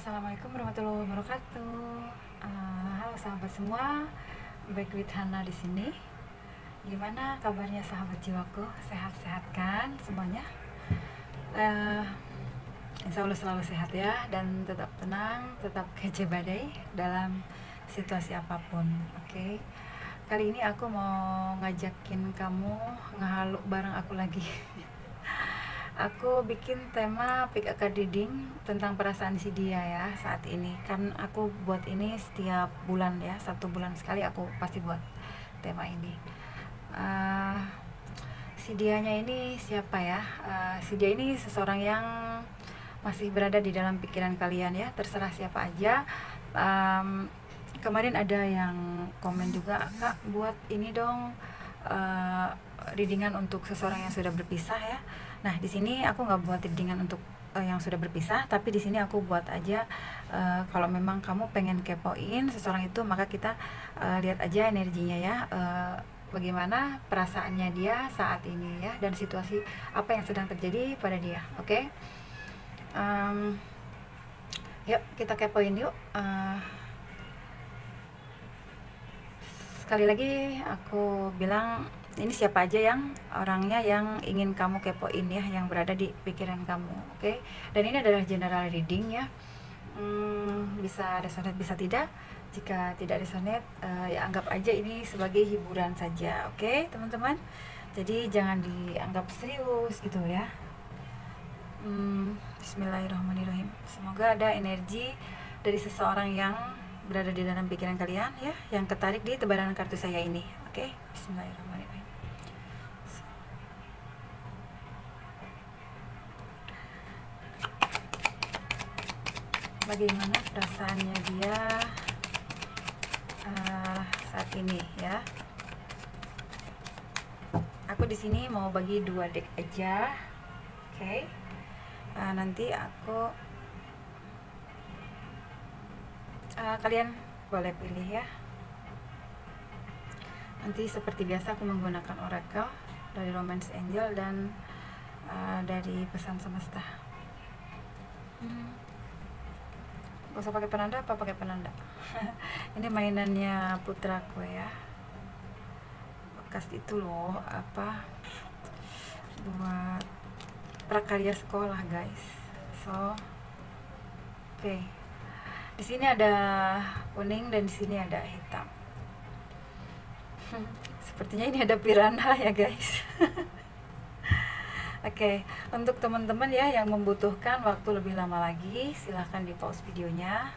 Assalamualaikum warahmatullahi wabarakatuh. Halo sahabat semua, back with Hana di sini. Gimana kabarnya sahabat jiwaku? Sehat-sehat kan semuanya? Insya Allah selalu sehat ya, dan tetap tenang, tetap kece badai dalam situasi apapun. Oke. Kali ini aku mau ngajakin kamu ngehalu bareng aku lagi. Aku bikin tema pick a card reading tentang perasaan si dia ya saat ini. Kan aku buat ini setiap bulan ya, 1 bulan sekali aku pasti buat tema ini. Si dianya ini siapa ya? Si dia ini seseorang yang masih berada di dalam pikiran kalian ya, terserah siapa aja. Kemarin ada yang komen juga, Kak buat ini dong, readingan untuk seseorang yang sudah berpisah ya. Nah di sini aku nggak buat readingan untuk yang sudah berpisah, tapi di sini aku buat aja kalau memang kamu pengen kepoin seseorang itu, maka kita lihat aja energinya ya, bagaimana perasaannya dia saat ini ya, dan situasi apa yang sedang terjadi pada dia. Oke. Yuk kita kepoin yuk. Sekali lagi aku bilang, ini siapa aja yang orangnya yang ingin kamu kepoin ya, yang berada di pikiran kamu. Oke. Dan ini adalah general reading ya. Bisa resonate bisa tidak. Jika tidak resonate, ya anggap aja ini sebagai hiburan saja. Oke teman-teman, jadi jangan dianggap serius gitu ya. Bismillahirrahmanirrahim. Semoga ada energi dari seseorang yang berada di dalam pikiran kalian ya, yang ketarik di tebaran kartu saya ini. Oke. Bismillahirrahmanirrahim. Bagaimana perasaannya dia saat ini ya. Aku di sini mau bagi 2 deck aja. Oke. Nanti aku kalian boleh pilih ya. Nanti seperti biasa aku menggunakan oracle dari Romance Angel dan dari pesan semesta. Gak usah pakai penanda, apa pakai penanda? Ini mainannya putraku ya, bekas itu loh, apa, buat prakarya sekolah guys. So oke. Di sini ada kuning dan di sini ada hitam. Sepertinya ini ada piranha ya guys. Oke, untuk teman-teman ya yang membutuhkan waktu lebih lama lagi, silahkan di pause videonya.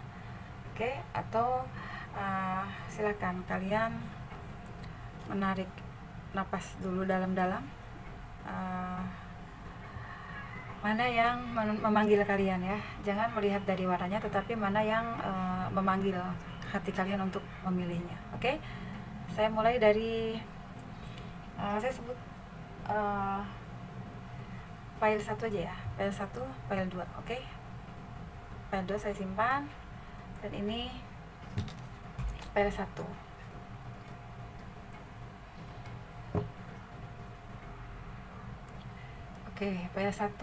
Oke, atau silahkan kalian menarik napas dulu dalam-dalam. Mana yang memanggil kalian ya, jangan melihat dari warnanya, tetapi mana yang memanggil hati kalian untuk memilihnya. Oke, saya mulai dari saya sebut file 1 aja ya, file 1, file 2. Oke. File 2 saya simpan, dan ini file 1. Oke, file 1,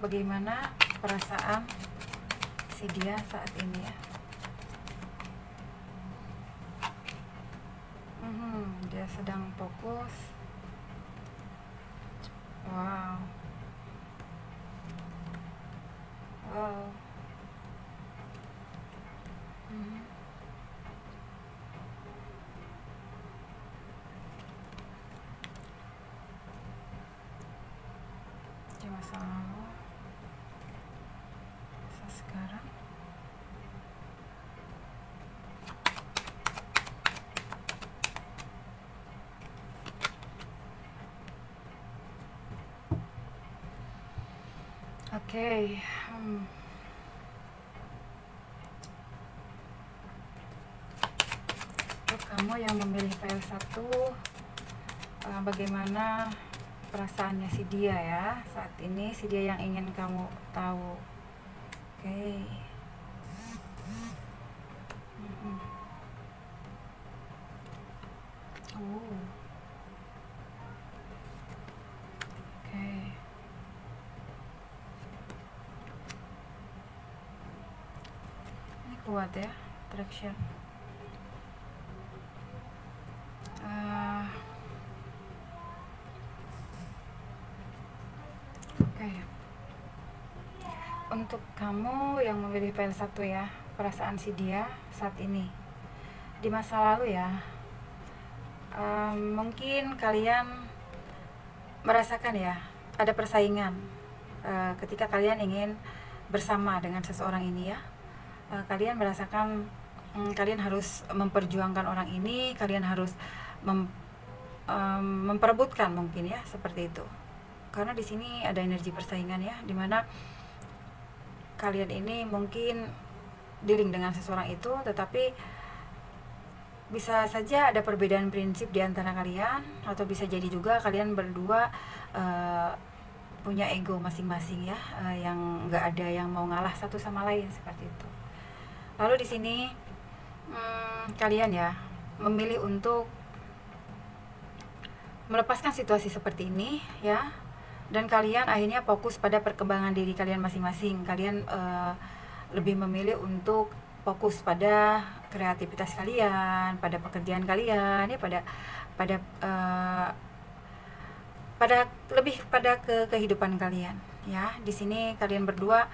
bagaimana perasaan si dia saat ini ya. Dia sedang fokus. Wow. Di masa lalu, masa sekarang. Oke. Untuk kamu yang memilih file 1, bagaimana perasaannya si dia ya saat ini, si dia yang ingin kamu tahu. Oke. Oke. kuat ya, attraction. Oke. Untuk kamu yang memilih file 1 ya, perasaan si dia saat ini di masa lalu ya, mungkin kalian merasakan ya ada persaingan ketika kalian ingin bersama dengan seseorang ini ya. Kalian merasakan kalian harus memperjuangkan orang ini, kalian harus memperebutkan mungkin ya, seperti itu. Karena di sini ada energi persaingan ya, dimana kalian ini mungkin dealing dengan seseorang itu, tetapi bisa saja ada perbedaan prinsip di antara kalian, atau bisa jadi juga kalian berdua punya ego masing-masing ya, yang nggak ada yang mau ngalah satu sama lain, seperti itu. Lalu di sini kalian ya memilih untuk melepaskan situasi seperti ini ya, dan kalian akhirnya fokus pada perkembangan diri kalian masing-masing. Kalian lebih memilih untuk fokus pada kreativitas kalian, pada pekerjaan kalian ya, lebih pada kehidupan kalian ya. Di sini kalian berdua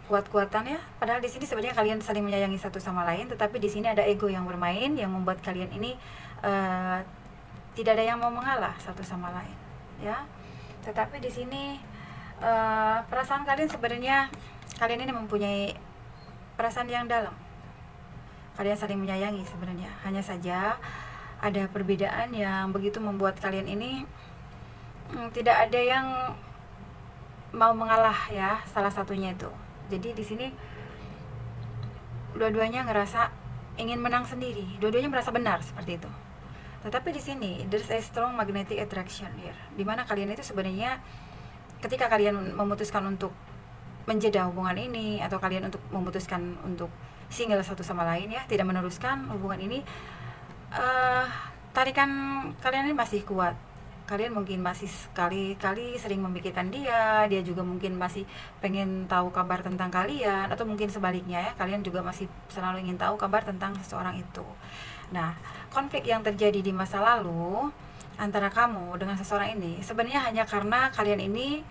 kuat-kuatan ya, padahal di sini sebenarnya kalian saling menyayangi satu sama lain, tetapi di sini ada ego yang bermain yang membuat kalian ini tidak ada yang mau mengalah satu sama lain ya. Tetapi di sini perasaan kalian sebenarnya, kalian ini mempunyai perasaan yang dalam, kalian saling menyayangi sebenarnya. Hanya saja ada perbedaan yang begitu membuat kalian ini tidak ada yang mau mengalah ya, salah satunya itu. Jadi di sini dua-duanya ngerasa ingin menang sendiri, dua-duanya merasa benar seperti itu. Tetapi di sini there's a strong magnetic attraction here, dimana kalian itu sebenarnya ketika kalian memutuskan untuk menjeda hubungan ini, atau kalian untuk memutuskan untuk single satu sama lain ya, tidak meneruskan hubungan ini, tarikan kalian ini masih kuat. Kalian mungkin masih sekali-kali sering memikirkan dia juga mungkin masih pengen tahu kabar tentang kalian, atau mungkin sebaliknya ya, kalian juga masih selalu ingin tahu kabar tentang seseorang itu. Nah, konflik yang terjadi di masa lalu antara kamu dengan seseorang ini sebenarnya hanya karena kalian ini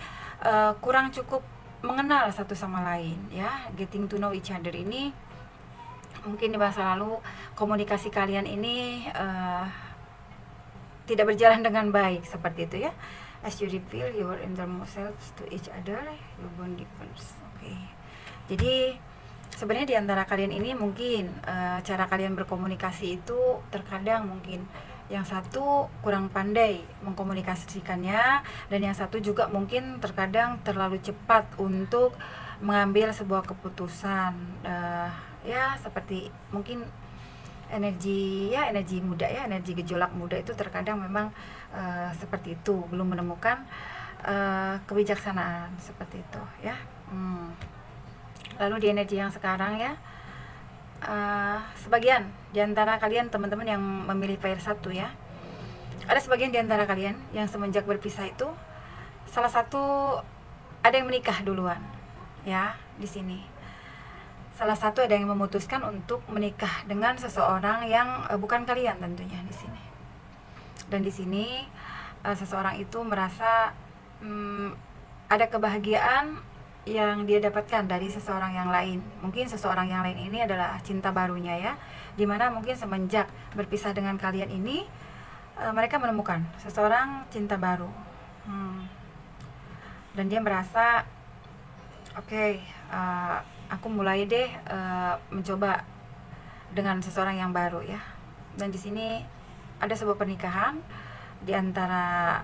kurang cukup mengenal satu sama lain ya, getting to know each other ini. Mungkin di masa lalu komunikasi kalian ini tidak berjalan dengan baik, seperti itu ya. As you reveal your innermost selves to each other, you bond difference. Oke. Jadi sebenarnya di antara kalian ini mungkin cara kalian berkomunikasi itu terkadang mungkin yang satu kurang pandai mengkomunikasikannya, dan yang satu juga mungkin terkadang terlalu cepat untuk mengambil sebuah keputusan ya, seperti mungkin energi muda ya, energi gejolak muda itu terkadang memang seperti itu, belum menemukan kebijaksanaan seperti itu ya. Lalu di energi yang sekarang ya, sebagian diantara kalian teman-teman yang memilih fire 1 ya, ada sebagian diantara kalian yang semenjak berpisah itu salah satu ada yang menikah duluan ya. Di sini salah satu ada yang memutuskan untuk menikah dengan seseorang yang bukan kalian tentunya di sini. Dan di sini seseorang itu merasa ada kebahagiaan yang dia dapatkan dari seseorang yang lain. Mungkin seseorang yang lain ini adalah cinta barunya ya, dimana mungkin semenjak berpisah dengan kalian ini mereka menemukan seseorang cinta baru. Dan dia merasa oke, aku mulai deh mencoba dengan seseorang yang baru ya. Dan di sini ada sebuah pernikahan di antara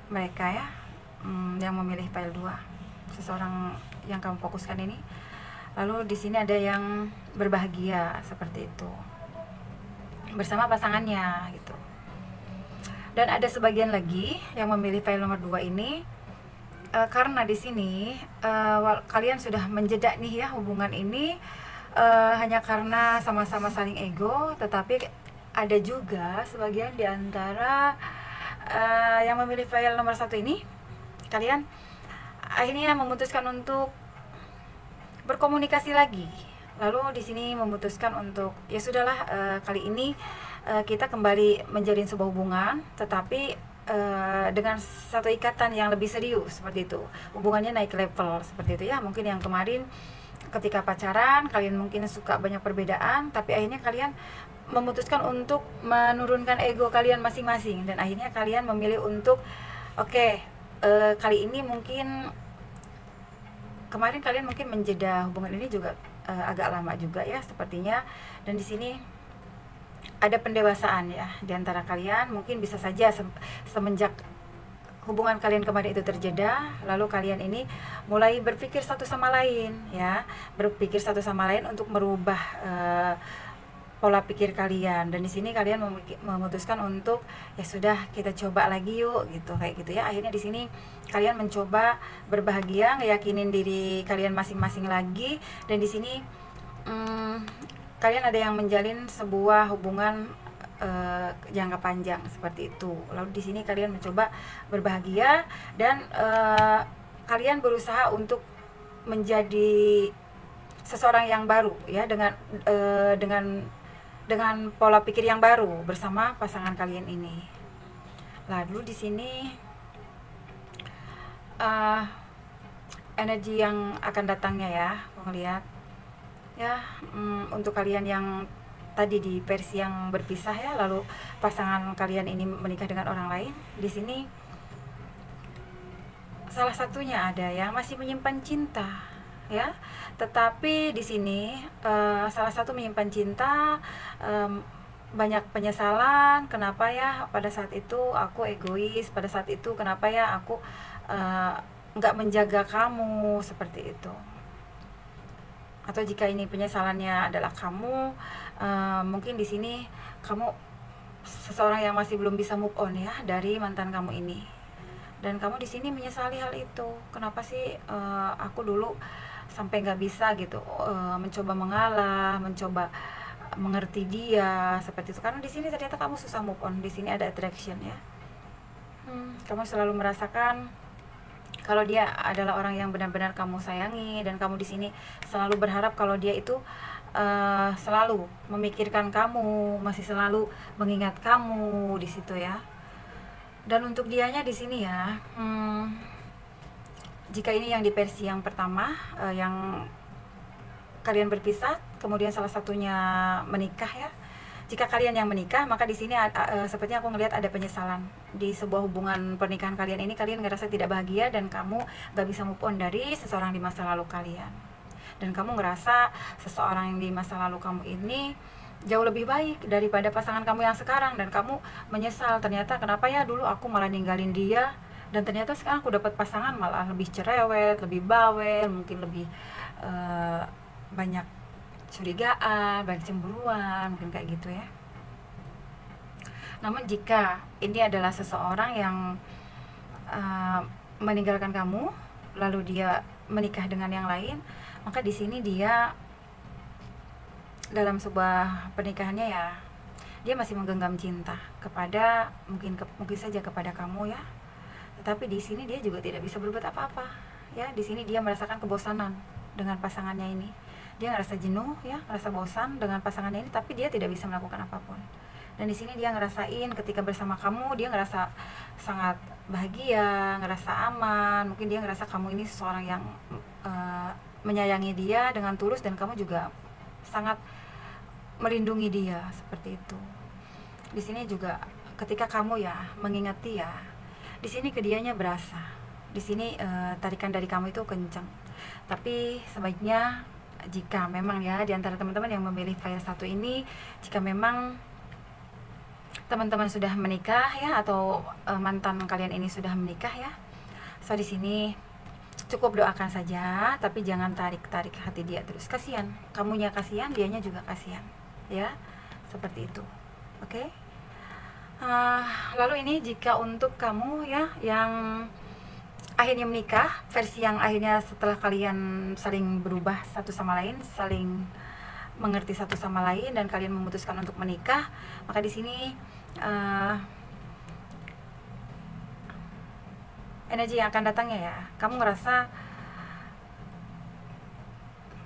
mereka ya, yang memilih file 2, seseorang yang kamu fokuskan ini. Lalu di sini ada yang berbahagia seperti itu bersama pasangannya gitu. Dan ada sebagian lagi yang memilih file nomor 2 ini karena di sini kalian sudah menjeda nih ya hubungan ini hanya karena sama-sama saling ego. Tetapi ada juga sebagian di antara yang memilih file nomor 1 ini, kalian akhirnya memutuskan untuk berkomunikasi lagi Lalu di sini memutuskan untuk ya sudahlah, kali ini kita kembali menjalin sebuah hubungan, tetapi dengan satu ikatan yang lebih serius seperti itu. Hubungannya naik level seperti itu ya. Mungkin yang kemarin ketika pacaran kalian mungkin suka banyak perbedaan, tapi akhirnya kalian memutuskan untuk menurunkan ego kalian masing-masing, dan akhirnya kalian memilih untuk oke, kali ini mungkin kemarin kalian mungkin menjeda hubungan ini juga agak lama juga ya sepertinya. Dan di sini ada pendewasaan ya di antara kalian. Mungkin bisa saja semenjak hubungan kalian kemarin itu terjeda, lalu kalian ini mulai berpikir satu sama lain ya, berpikir satu sama lain untuk merubah pola pikir kalian. Dan di sini kalian memutuskan untuk ya sudah, kita coba lagi yuk gitu, kayak gitu ya. Akhirnya di sini kalian mencoba berbahagia, ngeyakinin diri kalian masing-masing lagi. Dan di sini kalian ada yang menjalin sebuah hubungan jangka panjang seperti itu. Lalu di sini kalian mencoba berbahagia, dan kalian berusaha untuk menjadi seseorang yang baru ya, dengan pola pikir yang baru bersama pasangan kalian ini. Lalu di sini energi yang akan datangnya ya, melihat ya, untuk kalian yang tadi di versi yang berpisah ya, lalu pasangan kalian ini menikah dengan orang lain. Di sini salah satunya ada yang masih menyimpan cinta ya, tetapi di sini salah satu menyimpan cinta, banyak penyesalan. Kenapa ya pada saat itu aku egois, pada saat itu kenapa ya aku nggak menjaga kamu, seperti itu. Atau jika ini penyesalannya adalah kamu, mungkin di sini kamu seseorang yang masih belum bisa move on ya dari mantan kamu ini, dan kamu di sini menyesali hal itu. Kenapa sih aku dulu sampai nggak bisa gitu mencoba mengalah, mencoba mengerti dia seperti itu. Karena di sini ternyata kamu susah move on. Di sini ada attraction ya. Kamu selalu merasakan kalau dia adalah orang yang benar-benar kamu sayangi, dan kamu di sini selalu berharap kalau dia itu selalu memikirkan kamu, masih selalu mengingat kamu di situ ya. Dan untuk dianya di sini ya, jika ini yang di versi yang pertama, yang kalian berpisah, kemudian salah satunya menikah ya. Jika kalian yang menikah, maka di sini sepertinya aku ngelihat ada penyesalan di sebuah hubungan pernikahan kalian ini. Kalian ngerasa tidak bahagia, dan kamu gak bisa move on dari seseorang di masa lalu kalian. Dan kamu ngerasa seseorang yang di masa lalu kamu ini jauh lebih baik daripada pasangan kamu yang sekarang, dan kamu menyesal, ternyata kenapa ya dulu aku malah ninggalin dia, dan ternyata sekarang aku dapat pasangan malah lebih cerewet, lebih bawel, mungkin lebih banyak curigaan, banyak cemburuan, mungkin kayak gitu ya. Namun jika ini adalah seseorang yang meninggalkan kamu, lalu dia menikah dengan yang lain, maka di sini dia dalam sebuah pernikahannya ya, dia masih menggenggam cinta kepada mungkin saja kepada kamu ya. Tetapi di sini dia juga tidak bisa berbuat apa-apa ya. Di sini dia merasakan kebosanan dengan pasangannya ini. Dia ngerasa jenuh ya, ngerasa bosan dengan pasangannya ini, tapi dia tidak bisa melakukan apapun. Dan di sini dia ngerasain ketika bersama kamu, dia ngerasa sangat bahagia, ngerasa aman. Mungkin dia ngerasa kamu ini seseorang yang menyayangi dia dengan tulus, dan kamu juga sangat melindungi dia, seperti itu. Di sini juga ketika kamu ya mengingat dia, di sini ke dianya berasa. Di sini tarikan dari kamu itu kencang. Tapi sebaiknya jika memang ya di antara teman-teman yang memilih file satu ini, jika memang teman-teman sudah menikah ya, atau mantan kalian ini sudah menikah ya, so di sini cukup doakan saja, tapi jangan tarik hati dia terus. Kasihan, kamunya kasihan, dianya juga kasihan ya, seperti itu. Oke. Lalu ini jika untuk kamu ya yang akhirnya menikah, versi yang akhirnya setelah kalian saling berubah satu sama lain, saling mengerti satu sama lain, dan kalian memutuskan untuk menikah, maka di sini energi yang akan datangnya ya, kamu ngerasa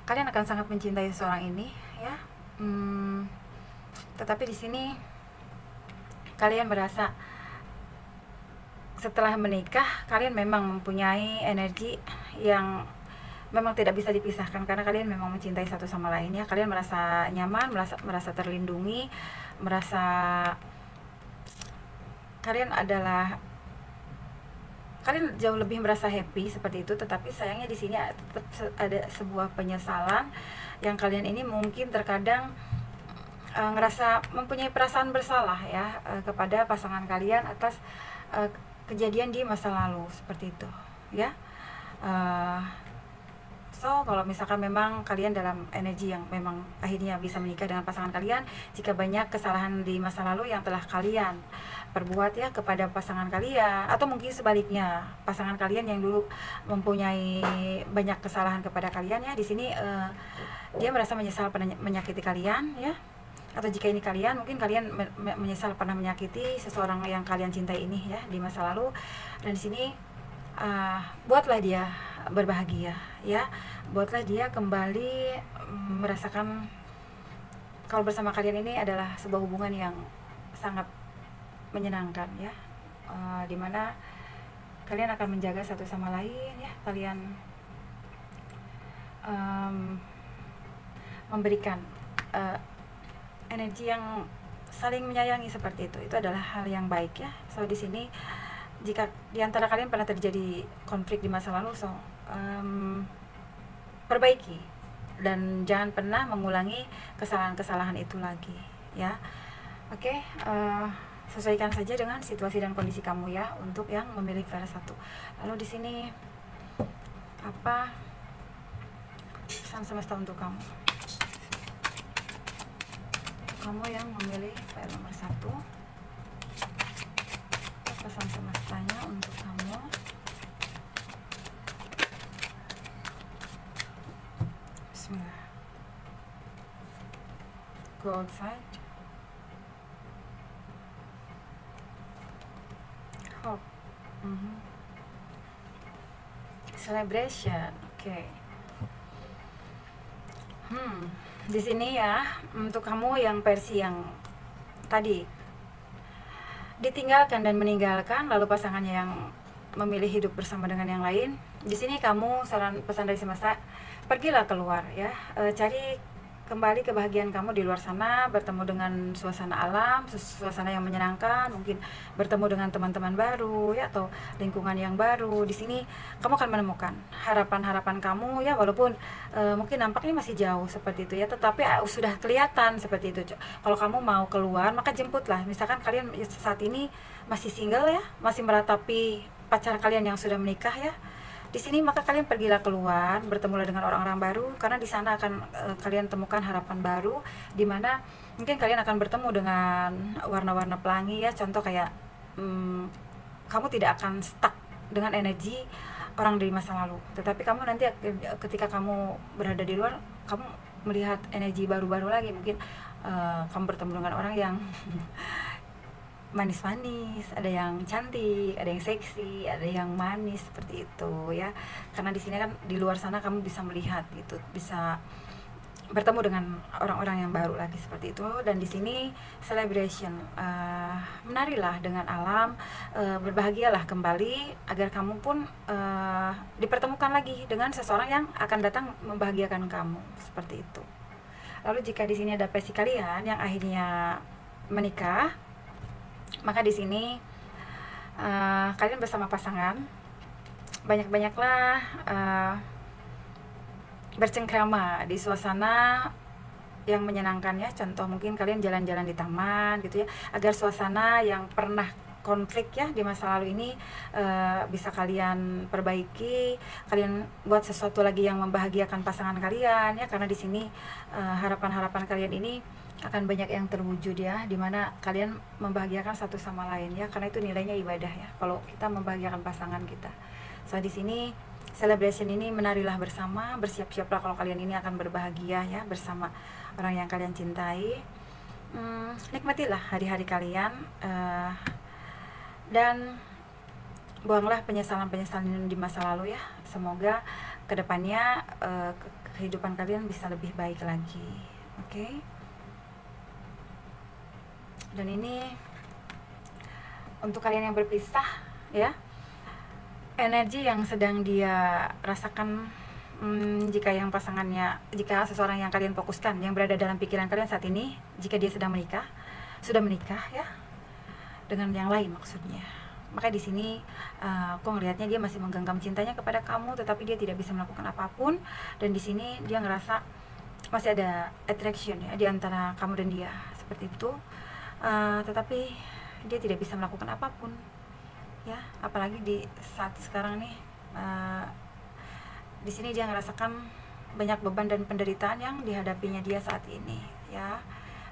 kalian akan sangat mencintai seseorang ini ya. Tetapi di sini kalian merasa setelah menikah kalian memang mempunyai energi yang memang tidak bisa dipisahkan, karena kalian memang mencintai satu sama lain ya. Kalian merasa nyaman, merasa terlindungi, merasa kalian jauh lebih merasa happy seperti itu. Tetapi sayangnya di sini tetap ada sebuah penyesalan yang kalian ini mungkin terkadang ngerasa mempunyai perasaan bersalah ya kepada pasangan kalian atas kejadian di masa lalu seperti itu ya. So kalau misalkan memang kalian dalam energi yang memang akhirnya bisa menikah dengan pasangan kalian, jika banyak kesalahan di masa lalu yang telah kalian perbuat ya kepada pasangan kalian, atau mungkin sebaliknya pasangan kalian yang dulu mempunyai banyak kesalahan kepada kalian ya, di sini dia merasa menyesal pernah menyakiti kalian ya. Atau jika ini kalian, mungkin kalian menyesal pernah menyakiti seseorang yang kalian cintai ini ya di masa lalu. Dan di sini buatlah dia berbahagia ya, buatlah dia kembali merasakan kalau bersama kalian ini adalah sebuah hubungan yang sangat menyenangkan ya, dimana kalian akan menjaga satu sama lain ya, kalian memberikan energi yang saling menyayangi seperti itu adalah hal yang baik ya. So di sini jika diantara kalian pernah terjadi konflik di masa lalu, so perbaiki dan jangan pernah mengulangi kesalahan-kesalahan itu lagi ya. Oke, sesuaikan saja dengan situasi dan kondisi kamu ya untuk yang memilih fase 1. Lalu di sini apa pesan semesta untuk kamu? Kamu yang memilih file nomor 1, pesan semestanya untuk kamu. Bismillah. Go outside. Hope. Celebration. Oke. Di sini ya untuk kamu yang versi yang tadi ditinggalkan dan meninggalkan, lalu pasangannya yang memilih hidup bersama dengan yang lain. Di sini kamu, saran pesan dari semesta, pergilah keluar ya, cari kembali kebahagiaan kamu di luar sana, bertemu dengan suasana alam, suasana yang menyenangkan, mungkin bertemu dengan teman-teman baru ya, atau lingkungan yang baru. Di sini kamu akan menemukan harapan-harapan kamu ya, walaupun mungkin nampaknya masih jauh seperti itu ya, tetapi sudah kelihatan seperti itu. Kalau kamu mau keluar, maka jemputlah. Misalkan kalian saat ini masih single ya, masih meratapi pacar kalian yang sudah menikah ya, di sini maka kalian pergilah keluar, bertemulah dengan orang-orang baru, karena di sana akan kalian temukan harapan baru, di mana mungkin kalian akan bertemu dengan warna-warna pelangi ya. Contoh kayak kamu tidak akan stuck dengan energi orang dari masa lalu, tetapi kamu nanti ketika kamu berada di luar, kamu melihat energi baru-baru lagi. Mungkin kamu bertemu dengan orang yang manis-manis, ada yang cantik, ada yang seksi, ada yang manis seperti itu ya. Karena di sini kan di luar sana kamu bisa melihat gitu, bisa bertemu dengan orang-orang yang baru lagi seperti itu. Dan di sini celebration, menarilah dengan alam, berbahagialah kembali agar kamu pun dipertemukan lagi dengan seseorang yang akan datang membahagiakan kamu seperti itu. Lalu jika di sini ada versi kalian yang akhirnya menikah, maka di sini kalian bersama pasangan banyak-banyaklah bercengkrama di suasana yang menyenangkan ya. Contoh mungkin kalian jalan-jalan di taman gitu ya, agar suasana yang pernah konflik ya di masa lalu ini bisa kalian perbaiki. Kalian buat sesuatu lagi yang membahagiakan pasangan kalian ya, karena di sini harapan-harapan kalian ini akan banyak yang terwujud ya, dimana kalian membahagiakan satu sama lain ya, karena itu nilainya ibadah ya kalau kita membahagiakan pasangan kita. So di sini celebration ini menarilah bersama, bersiap-siaplah kalau kalian ini akan berbahagia ya bersama orang yang kalian cintai. Nikmatilah hari-hari kalian dan buanglah penyesalan-penyesalan di masa lalu ya. Semoga kedepannya kehidupan kalian bisa lebih baik lagi. Oke? Dan ini untuk kalian yang berpisah ya, energi yang sedang dia rasakan, jika seseorang yang kalian fokuskan, yang berada dalam pikiran kalian saat ini, jika dia sudah menikah ya, dengan yang lain maksudnya, maka di sini aku ngelihatnya dia masih menggenggam cintanya kepada kamu, tetapi dia tidak bisa melakukan apapun. Dan di sini dia ngerasa masih ada attraction ya di antara kamu dan dia, seperti itu. Tetapi dia tidak bisa melakukan apapun ya, apalagi di saat sekarang nih. Di sini dia ngerasakan banyak beban dan penderitaan yang dihadapinya dia saat ini ya,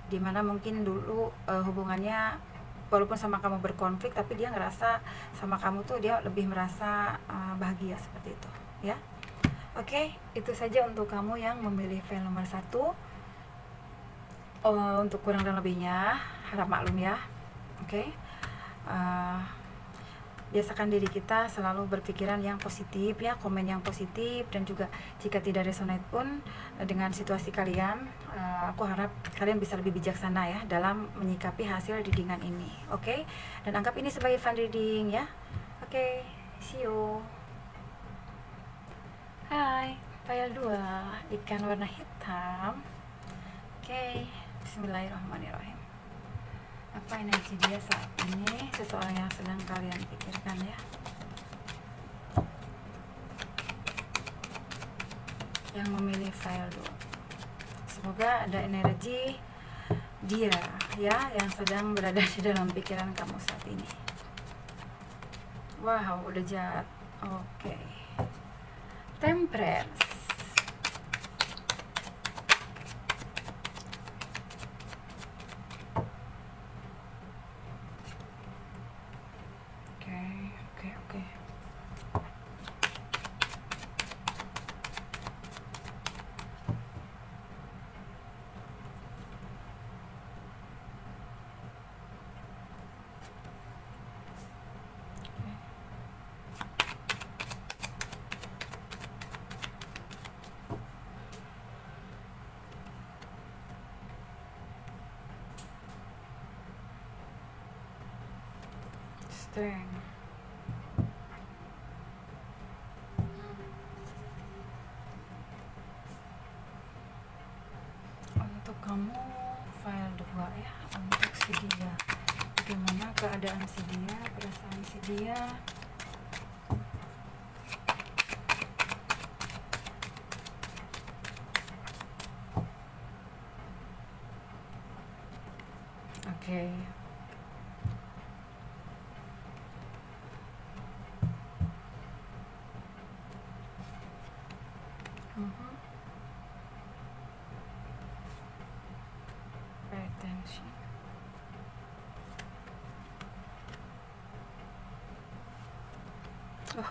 dimana mungkin dulu hubungannya walaupun sama kamu berkonflik, tapi dia ngerasa sama kamu tuh dia lebih merasa bahagia, seperti itu ya. Oke, itu saja untuk kamu yang memilih file nomor 1. Untuk kurang dan lebihnya harap maklum ya. Oke. Biasakan diri kita selalu berpikiran yang positif ya, komen yang positif, dan juga jika tidak resonate pun dengan situasi kalian, aku harap kalian bisa lebih bijaksana ya dalam menyikapi hasil readingan ini. Oke. Dan anggap ini sebagai fun reading ya. Oke, see you. Hai, file 2, ikan warna hitam. Oke, bismillahirrahmanirrahim. Apa energi dia saat ini, seseorang yang sedang kalian pikirkan ya, yang memilih file 2. Semoga ada energi dia ya yang sedang berada di dalam pikiran kamu saat ini. Wow, udah jahat. Oke. Temperance. Oke. Strength. Untuk kamu file 2 ya, untuk si dia, bagaimana keadaan si dia, perasaan si dia. Oke. Pay attention.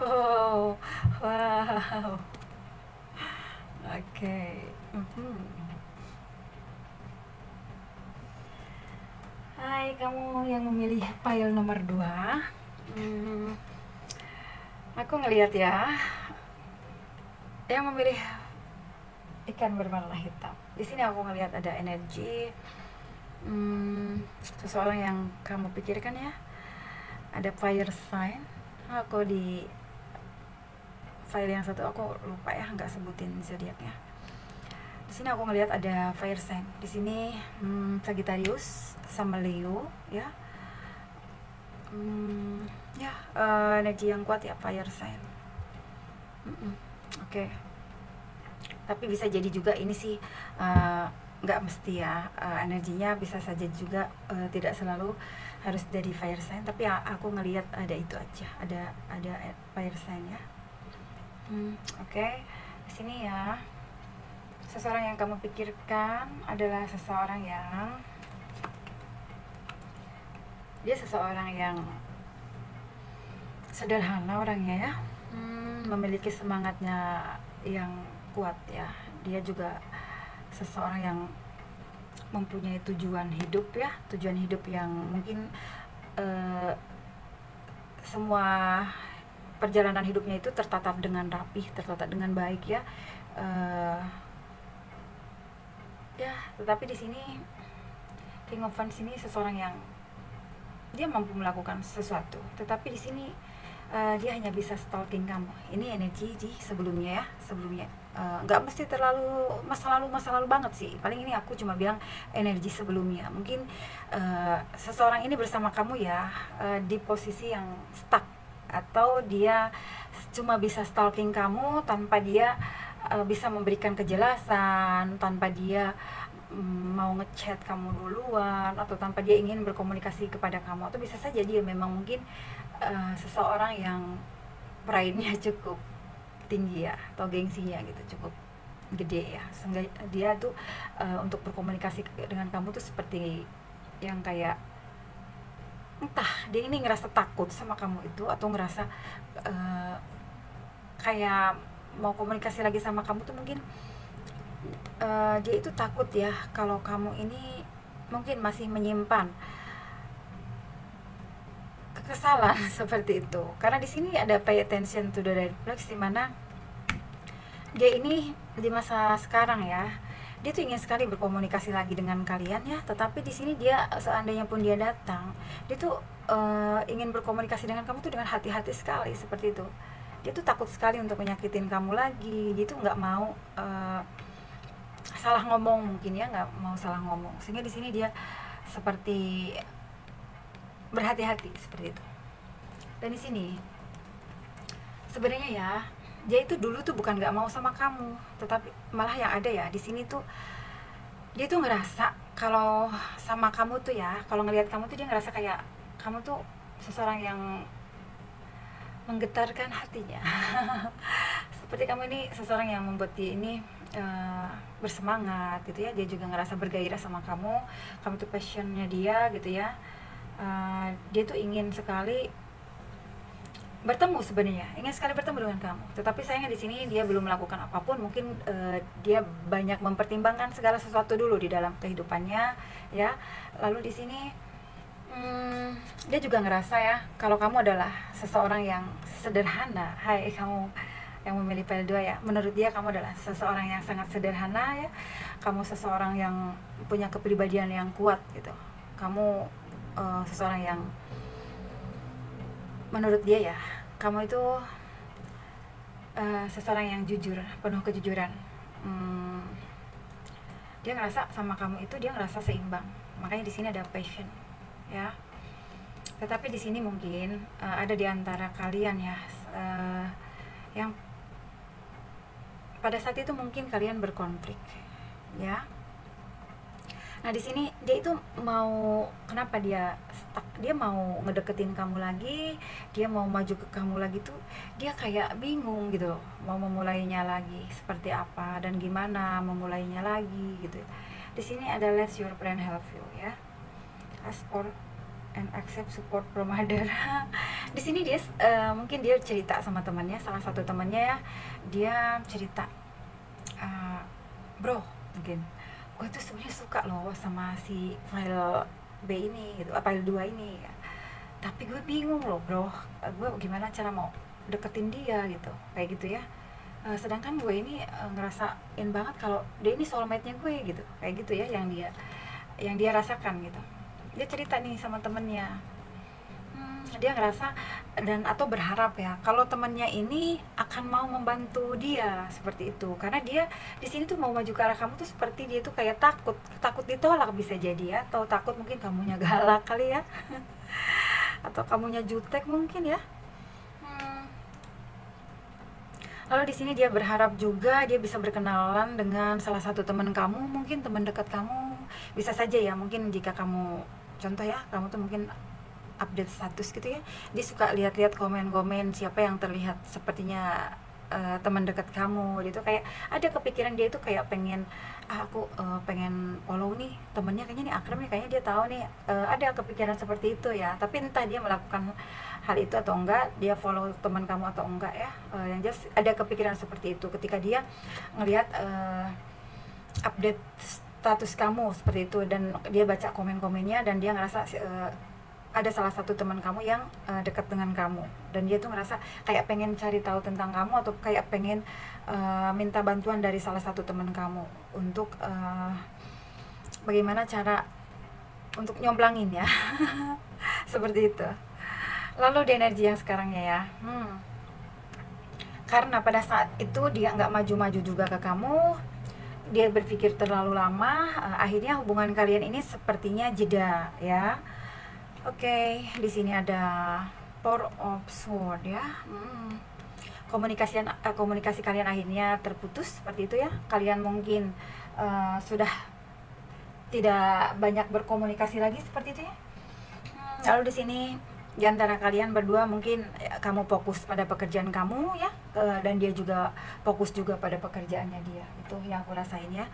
Oh, wow. Oke. Hai, kamu yang memilih file nomor 2. Aku ngelihat ya, yang memilih ikan berwarna hitam. Di sini aku ngelihat ada energi seseorang yang kamu pikirkan ya. Ada fire sign. Aku di file yang satu aku lupa ya, nggak sebutin zodiaknya. Di sini aku ngelihat ada fire sign. Di sini Sagittarius sama Leo ya. Energi yang kuat ya, fire sign. Oke. Tapi bisa jadi juga ini sih nggak mesti ya, energinya bisa saja juga tidak selalu harus dari fire sign, tapi aku ngelihat ada itu aja, ada fire sign ya. Oke. Di sini ya, seseorang yang kamu pikirkan adalah seseorang yang sederhana orangnya ya, memiliki semangatnya yang kuat ya. Dia juga seseorang yang mempunyai tujuan hidup ya, tujuan hidup yang mungkin semua perjalanan hidupnya itu tertatap dengan rapih, tertatap dengan baik ya. aja. Tetapi di sini King of Wands ini seseorang yang dia mampu melakukan sesuatu, tetapi di sini dia hanya bisa stalking kamu. Ini energi di sebelumnya ya, sebelumnya nggak mesti terlalu masa lalu banget sih. Paling ini aku cuma bilang energi sebelumnya. Mungkin seseorang ini bersama kamu ya di posisi yang stuck, atau dia cuma bisa stalking kamu tanpa dia bisa memberikan kejelasan, tanpa dia mau ngechat kamu duluan, atau tanpa dia ingin berkomunikasi kepada kamu. Atau bisa saja dia memang mungkin seseorang yang pride-nya cukup tinggi ya, atau gengsinya gitu cukup gede ya, sehingga dia tuh untuk berkomunikasi dengan kamu tuh seperti yang kayak entah dia ini ngerasa takut sama kamu itu, atau ngerasa kayak mau komunikasi lagi sama kamu tuh mungkin dia itu takut ya kalau kamu ini mungkin masih menyimpan kekesalan seperti itu. Karena di sini ada pay attention to the red flags, dimana dia ini di masa sekarang ya, dia tuh ingin sekali berkomunikasi lagi dengan kalian ya, tetapi di sini dia seandainya pun dia datang, dia tuh ingin berkomunikasi dengan kamu tuh dengan hati-hati sekali seperti itu. Dia tuh takut sekali untuk menyakitin kamu lagi, dia tuh nggak mau salah ngomong, mungkin ya nggak mau salah ngomong, sehingga di sini dia seperti berhati-hati seperti itu. Dan di sini sebenarnya ya, dia itu dulu tuh bukan nggak mau sama kamu, tetapi malah yang ada ya di sini tuh dia tuh ngerasa kalau sama kamu tuh ya, kalau ngelihat kamu tuh dia ngerasa kayak kamu tuh seseorang yang menggetarkan hatinya. Seperti kamu ini seseorang yang membuat dia ini bersemangat gitu ya. Dia juga ngerasa bergairah sama kamu tuh passionnya dia gitu ya. Dia tuh ingin sekali bertemu, sebenarnya ingin sekali bertemu dengan kamu, tetapi sayangnya di sini dia belum melakukan apapun. Mungkin dia banyak mempertimbangkan segala sesuatu dulu di dalam kehidupannya ya. Lalu di sini dia juga ngerasa ya kalau kamu adalah seseorang yang sederhana. Hai kamu yang memilih PL2 ya, menurut dia kamu adalah seseorang yang sangat sederhana ya. Kamu seseorang yang punya kepribadian yang kuat gitu. Kamu seseorang yang menurut dia ya, kamu itu seseorang yang jujur, penuh kejujuran. Dia ngerasa sama kamu itu dia ngerasa seimbang. Makanya di sini ada passion ya. Tetapi di sini mungkin ada di antara kalian ya yang pada saat itu mungkin kalian berkonflik ya. Nah di sini dia itu mau, kenapa dia stuck, dia mau ngedeketin kamu lagi, dia mau maju ke kamu lagi tuh, dia kayak bingung gitu loh, mau memulainya lagi seperti apa dan gimana memulainya lagi gitu. Di sini ada let your friend help you ya, ask for and accept support from other. Di sini dia mungkin dia cerita sama temannya, salah satu temannya ya, dia cerita, bro mungkin gue tuh sebenarnya suka loh sama si file B ini gitu, file 2 ini ya. Tapi gue bingung loh bro, gue gimana cara mau deketin dia gitu, kayak gitu ya. Sedangkan gue ini ngerasain banget kalau dia ini soulmate-nya gue gitu, kayak gitu ya, yang dia rasakan gitu. Dia cerita nih sama temennya, dia ngerasa dan atau berharap ya kalau temannya ini akan mau membantu dia seperti itu, karena dia di sini tuh mau maju ke arah kamu tuh seperti dia tuh kayak takut ditolak, bisa jadi ya, atau takut mungkin kamunya galak kali ya. Atau kamunya jutek mungkin ya. Lalu di sini dia berharap juga dia bisa berkenalan dengan salah satu teman kamu, mungkin teman dekat kamu, bisa saja ya, mungkin jika kamu contoh ya, kamu tuh mungkin update status gitu ya, dia suka lihat-lihat komen-komen siapa yang terlihat sepertinya teman dekat kamu gitu. Kayak ada kepikiran dia itu kayak pengen aku pengen follow nih temennya, kayaknya nih akrab nih, kayaknya dia tahu nih, ada kepikiran seperti itu ya. Tapi entah dia melakukan hal itu atau enggak, dia follow teman kamu atau enggak ya, yang jelas ada kepikiran seperti itu ketika dia ngelihat update status kamu seperti itu, dan dia baca komen-komennya dan dia ngerasa ada salah satu teman kamu yang dekat dengan kamu, dan dia tuh ngerasa kayak pengen cari tahu tentang kamu, atau kayak pengen minta bantuan dari salah satu teman kamu untuk bagaimana cara untuk nyomblangin ya. Seperti itu. Lalu di energi yang sekarangnya ya, karena pada saat itu dia nggak maju-maju juga ke kamu, dia berpikir terlalu lama, akhirnya hubungan kalian ini sepertinya jeda ya. Oke, di sini ada Four of Swords ya. Komunikasi kalian akhirnya terputus seperti itu ya. Kalian mungkin sudah tidak banyak berkomunikasi lagi seperti itu ya. Lalu di sini di antara kalian berdua mungkin kamu fokus pada pekerjaan kamu ya, dan dia juga fokus juga pada pekerjaannya dia. Itu yang aku rasain ya.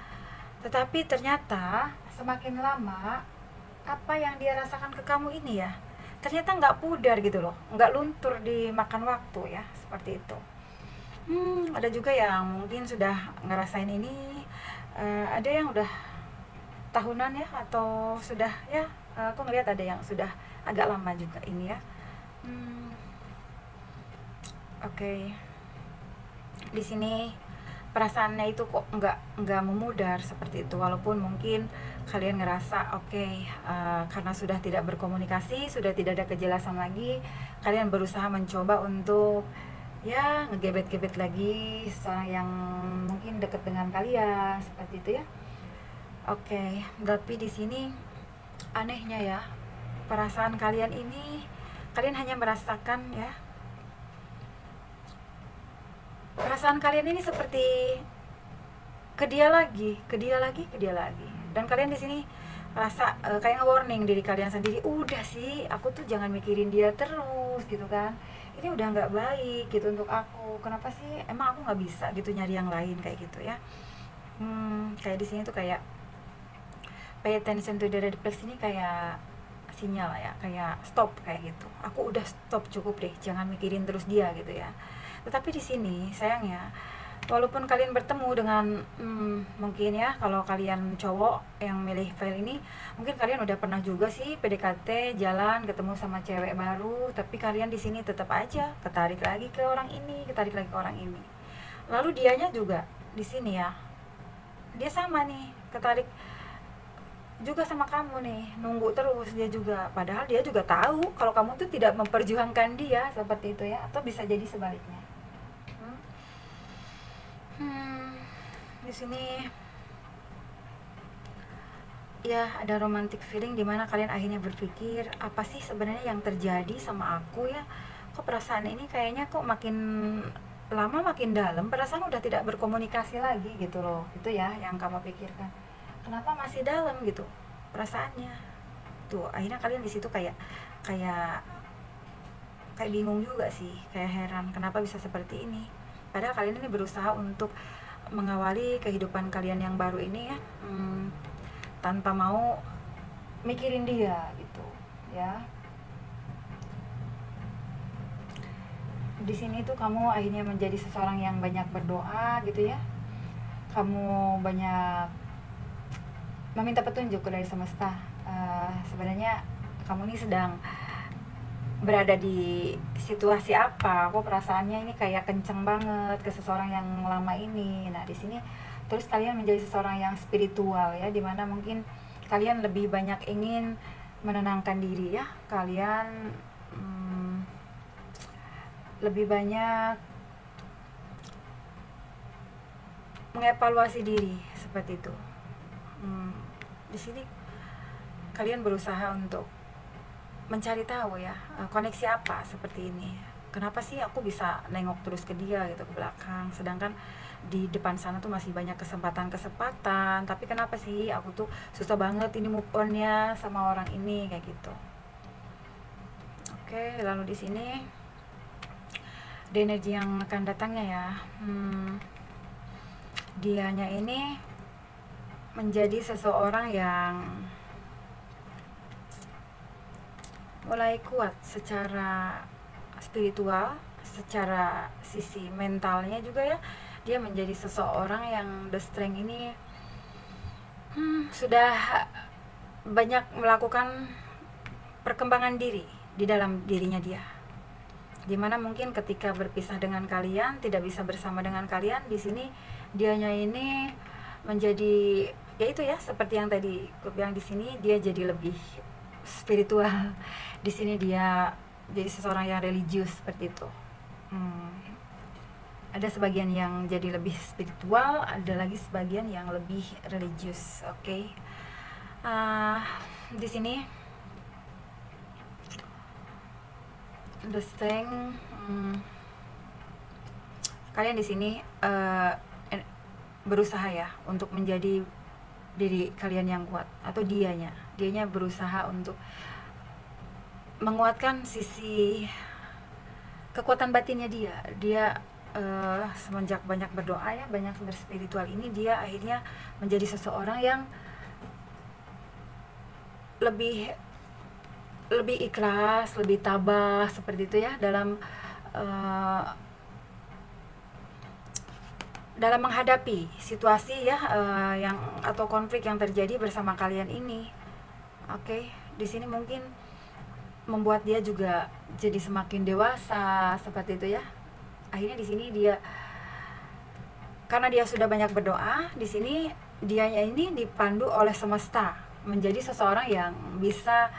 Tetapi ternyata semakin lama apa yang dia rasakan ke kamu ini ya, ternyata nggak pudar gitu loh, nggak luntur dimakan waktu ya, seperti itu. Ada juga yang mungkin sudah ngerasain ini, ada yang udah tahunan ya, atau sudah ya, aku ngelihat ada yang sudah agak lama juga ini ya. Oke. Di sini perasaannya itu kok nggak memudar seperti itu, walaupun mungkin kalian ngerasa karena sudah tidak berkomunikasi, sudah tidak ada kejelasan lagi, kalian berusaha mencoba untuk ya ngegebet-gebet lagi seorang yang mungkin dekat dengan kalian seperti itu ya. Oke, tapi di sini anehnya ya, perasaan kalian ini, kalian hanya merasakan ya, perasaan kalian ini seperti ke dia lagi, dan kalian di sini rasa kayak warning diri kalian sendiri, udah sih aku tuh jangan mikirin dia terus gitu kan, ini udah nggak baik gitu untuk aku, kenapa sih emang aku nggak bisa gitu nyari yang lain kayak gitu ya. Kayak di sini tuh kayak pay attention to the red flags ini kayak sinyal ya, kayak stop kayak gitu, aku udah stop, cukup deh, jangan mikirin terus dia gitu ya. Tetapi di sini sayangnya, walaupun kalian bertemu dengan mungkin ya, kalau kalian cowok yang milih file ini, mungkin kalian udah pernah juga sih PDKT, jalan ketemu sama cewek baru, tapi kalian di sini tetap aja ketarik lagi ke orang ini, lalu dianya juga di sini ya, dia sama nih ketarik juga sama kamu nih, nunggu terus dia juga, padahal dia juga tahu kalau kamu tuh tidak memperjuangkan dia seperti itu ya, atau bisa jadi sebaliknya. Di sini ya ada romantic feeling, dimana kalian akhirnya berpikir, apa sih sebenarnya yang terjadi sama aku ya, kok perasaan ini kayaknya kok makin lama makin dalam, perasaan udah tidak berkomunikasi lagi gitu loh, itu ya yang kamu pikirkan, kenapa masih dalam gitu perasaannya tuh. Akhirnya kalian di situ kayak bingung juga sih, kayak heran kenapa bisa seperti ini, padahal kalian ini berusaha untuk mengawali kehidupan kalian yang baru ini ya, tanpa mau mikirin dia gitu ya. Di sini tuh kamu akhirnya menjadi seseorang yang banyak berdoa gitu ya, kamu banyak meminta petunjuk dari semesta. Sebenarnya kamu ini sedang berada di situasi apa, kok perasaannya ini kayak kenceng banget ke seseorang yang lama ini. Nah di sini terus kalian menjadi seseorang yang spiritual ya, dimana mungkin kalian lebih banyak ingin menenangkan diri ya, kalian lebih banyak mengevaluasi diri seperti itu. Di sini kalian berusaha untuk mencari tahu ya, koneksi apa seperti ini, kenapa sih aku bisa nengok terus ke dia gitu ke belakang, sedangkan di depan sana tuh masih banyak kesempatan, tapi kenapa sih aku tuh susah banget ini move onnya sama orang ini kayak gitu. Oke, lalu di sini di energi yang akan datangnya ya, dianya ini menjadi seseorang yang mulai kuat secara spiritual, secara sisi mentalnya juga ya, dia menjadi seseorang yang the strength ini sudah banyak melakukan perkembangan diri di dalam dirinya dia, dimana mungkin ketika berpisah dengan kalian, tidak bisa bersama dengan kalian, di sini dianya ini menjadi ya itu ya, seperti yang tadi aku bilang, di sini dia jadi lebih spiritual, di sini dia jadi seseorang yang religius seperti itu. Ada sebagian yang jadi lebih spiritual, ada lagi sebagian yang lebih religius. Oke. Di sini the strength, kalian di sini berusaha ya untuk menjadi diri kalian yang kuat, atau dianya berusaha untuk menguatkan sisi kekuatan batinnya dia semenjak banyak berdoa ya, banyak berspiritual ini, dia akhirnya menjadi seseorang yang lebih ikhlas, lebih tabah seperti itu ya, dalam menghadapi situasi ya, yang atau konflik yang terjadi bersama kalian ini. Oke, di sini mungkin membuat dia juga jadi semakin dewasa seperti itu ya. Akhirnya di sini dia, karena dia sudah banyak berdoa, di sini dianya ini dipandu oleh semesta menjadi seseorang yang bisa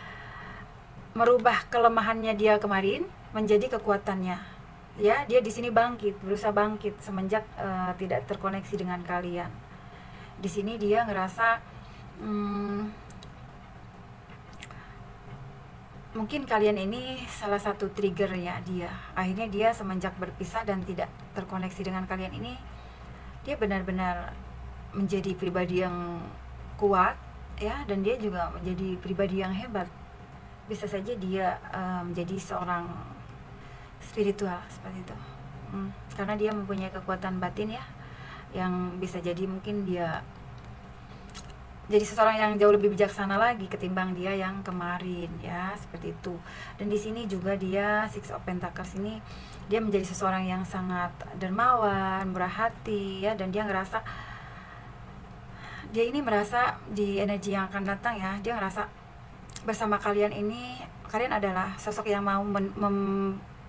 merubah kelemahannya dia kemarin menjadi kekuatannya. Ya, dia di sini berusaha bangkit semenjak tidak terkoneksi dengan kalian. Di sini dia ngerasa mungkin kalian ini salah satu triggernya dia. Akhirnya dia semenjak berpisah dan tidak terkoneksi dengan kalian ini, dia benar-benar menjadi pribadi yang kuat ya, dan dia juga menjadi pribadi yang hebat. Bisa saja dia menjadi seorang spiritual seperti itu, karena dia mempunyai kekuatan batin ya, yang bisa jadi mungkin dia jadi seseorang yang jauh lebih bijaksana lagi ketimbang dia yang kemarin ya, seperti itu. Dan di sini juga dia Six of Pentacles ini, dia menjadi seseorang yang sangat dermawan, murah hati ya, dan dia merasa di energi yang akan datang ya, dia ngerasa bersama kalian ini, kalian adalah sosok yang mau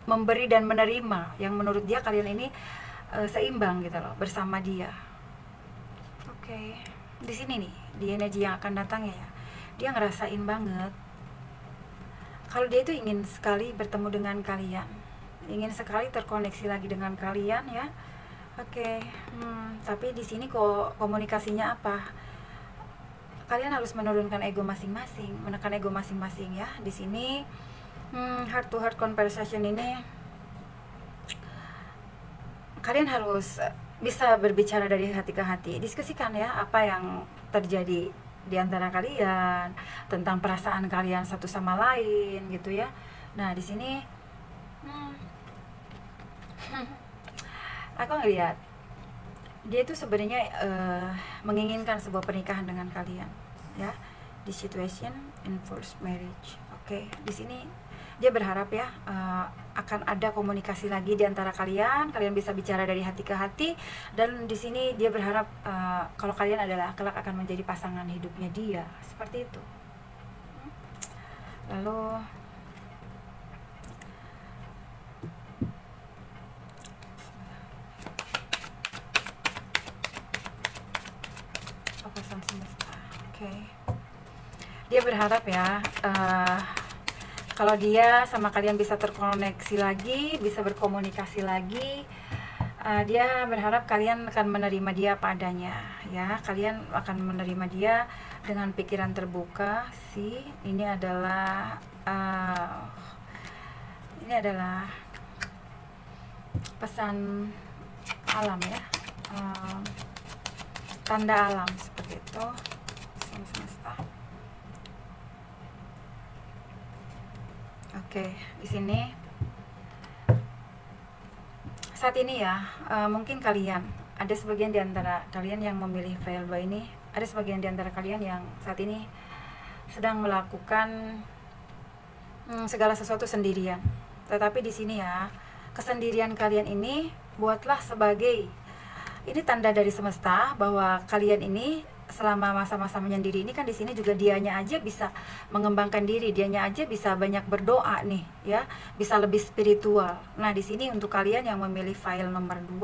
memberi dan menerima, yang menurut dia kalian ini seimbang gitu loh bersama dia. Oke. Di sini nih, di energi yang akan datang ya, dia ngerasain banget kalau dia itu ingin sekali bertemu dengan kalian, ingin sekali terkoneksi lagi dengan kalian ya. Oke. Tapi di sini kok komunikasinya apa? Kalian harus menurunkan ego masing-masing, menekan ego masing-masing ya. Di sini heart to heart conversation ini, kalian harus bisa berbicara dari hati ke hati, diskusikan ya apa yang terjadi di antara kalian, tentang perasaan kalian satu sama lain gitu ya. Nah, di sini aku ngeliat dia itu sebenarnya menginginkan sebuah pernikahan dengan kalian ya, di situation in first marriage. Oke. Di sini dia berharap ya akan ada komunikasi lagi di antara kalian bisa bicara dari hati ke hati, dan di sini dia berharap kalau kalian adalah kelak akan menjadi pasangan hidupnya dia, seperti itu. Lalu pesan semesta. Oke. Dia berharap ya kalau dia sama kalian bisa terkoneksi lagi, bisa berkomunikasi lagi, dia berharap kalian akan menerima dia apa adanya ya. Kalian akan menerima dia dengan pikiran terbuka sih. Ini adalah pesan alam ya, tanda alam seperti itu, semesta. Oke, di sini saat ini ya, mungkin kalian ada sebagian di antara kalian yang memilih file 2 ini, ada sebagian di antara kalian yang saat ini sedang melakukan segala sesuatu sendirian. Tetapi di sini ya, kesendirian kalian ini buatlah sebagai ini tanda dari semesta bahwa kalian ini selama masa-masa menyendiri ini kan, di sini juga dianya aja bisa mengembangkan diri, dianya aja bisa banyak berdoa nih ya, bisa lebih spiritual. Nah, di sini untuk kalian yang memilih file nomor 2,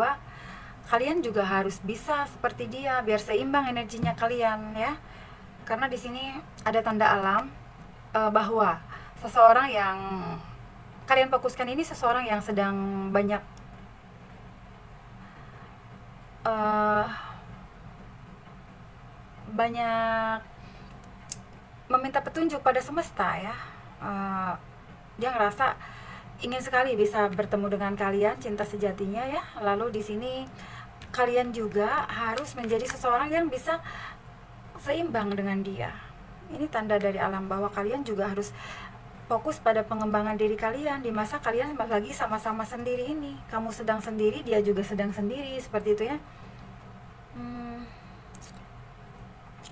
kalian juga harus bisa seperti dia biar seimbang energinya kalian ya. Karena di sini ada tanda alam bahwa seseorang yang kalian fokuskan ini seseorang yang sedang banyak meminta petunjuk pada semesta ya. Dia ngerasa ingin sekali bisa bertemu dengan kalian, cinta sejatinya ya. Lalu di sini kalian juga harus menjadi seseorang yang bisa seimbang dengan dia. Ini tanda dari alam bahwa kalian juga harus fokus pada pengembangan diri kalian di masa kalian lagi sama-sama sendiri ini. Kamu sedang sendiri, dia juga sedang sendiri, seperti itu ya.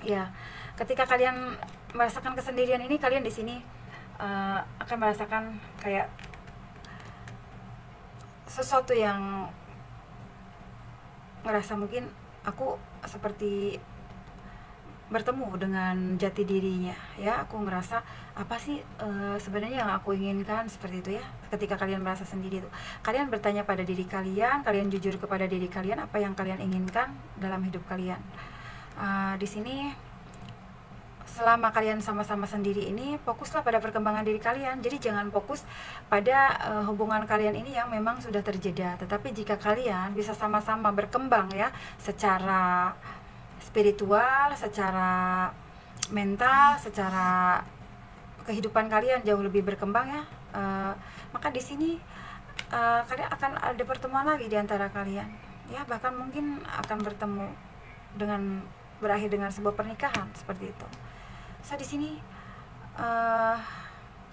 Ya, ketika kalian merasakan kesendirian ini, kalian di sini akan merasakan kayak sesuatu yang ngerasa mungkin aku seperti bertemu dengan jati dirinya ya. Aku ngerasa apa sih sebenarnya yang aku inginkan, seperti itu ya. Ketika kalian merasa sendiri itu, kalian bertanya pada diri kalian, kalian jujur kepada diri kalian apa yang kalian inginkan dalam hidup kalian. Di sini selama kalian sama-sama sendiri ini, fokuslah pada perkembangan diri kalian. Jadi jangan fokus pada hubungan kalian ini yang memang sudah terjeda. Tetapi jika kalian bisa sama-sama berkembang ya, secara spiritual, secara mental, secara kehidupan kalian jauh lebih berkembang ya, maka di sini kalian akan ada pertemuan lagi di antara kalian ya. Bahkan mungkin akan bertemu dengan berakhir dengan sebuah pernikahan, seperti itu. So di sini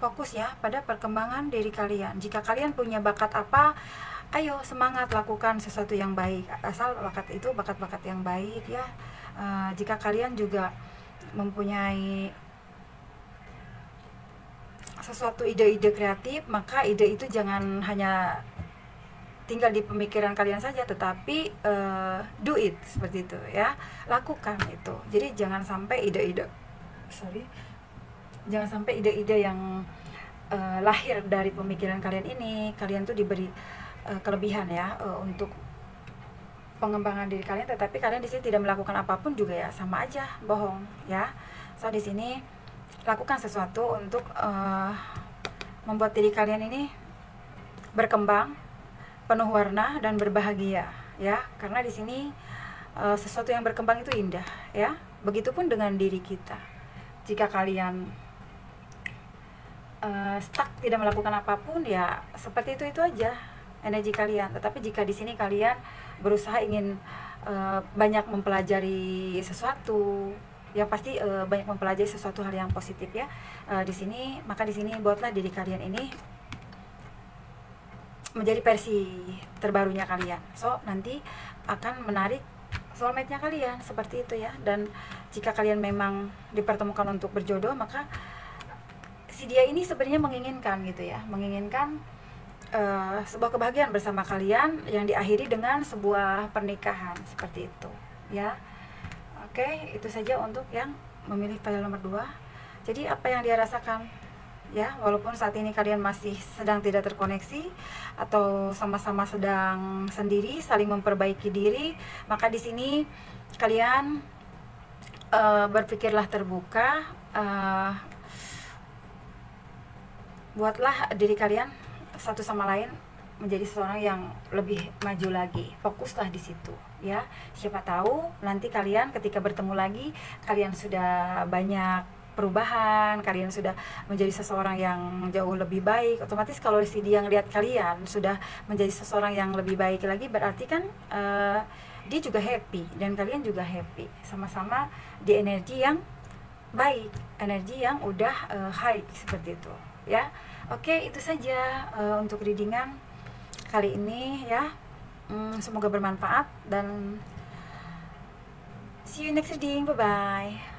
fokus ya pada perkembangan diri kalian. Jika kalian punya bakat apa, ayo semangat lakukan sesuatu yang baik. Asal bakat itu bakat-bakat yang baik ya. Jika kalian juga mempunyai sesuatu ide-ide kreatif, maka ide itu jangan hanya tinggal di pemikiran kalian saja, tetapi do it, seperti itu ya. Lakukan itu. Jadi jangan sampai ide-ide yang lahir dari pemikiran kalian ini, kalian tuh diberi kelebihan ya untuk pengembangan diri kalian, tetapi kalian di sini tidak melakukan apapun juga ya, sama aja bohong ya. So di sini lakukan sesuatu untuk membuat diri kalian ini berkembang, penuh warna dan berbahagia ya. Karena di sini sesuatu yang berkembang itu indah ya. Begitupun dengan diri kita. Jika kalian stuck tidak melakukan apapun ya, seperti itu aja energi kalian. Tetapi jika di sini kalian berusaha ingin banyak mempelajari sesuatu, ya pasti banyak mempelajari sesuatu hal yang positif ya di sini, maka di sini buatlah diri kalian ini menjadi versi terbarunya kalian. So nanti akan menarik soulmate-nya kalian, seperti itu ya. Dan jika kalian memang dipertemukan untuk berjodoh, maka si dia ini sebenarnya menginginkan gitu ya, menginginkan sebuah kebahagiaan bersama kalian yang diakhiri dengan sebuah pernikahan, seperti itu ya. Oke, itu saja untuk yang memilih file nomor 2. Jadi apa yang dia rasakan ya, walaupun saat ini kalian masih sedang tidak terkoneksi atau sama-sama sedang sendiri saling memperbaiki diri, maka di sini kalian berpikirlah terbuka, buatlah diri kalian satu sama lain menjadi seseorang yang lebih maju lagi. Fokuslah di situ ya. Siapa tahu nanti kalian ketika bertemu lagi, kalian sudah banyak perubahan, kalian sudah menjadi seseorang yang jauh lebih baik. Otomatis kalau si dia ngelihat kalian sudah menjadi seseorang yang lebih baik lagi, berarti kan dia juga happy dan kalian juga happy. Sama-sama di energi yang baik, energi yang udah high, seperti itu ya. Oke, itu saja untuk readingan kali ini ya. Semoga bermanfaat dan see you next reading. Bye bye.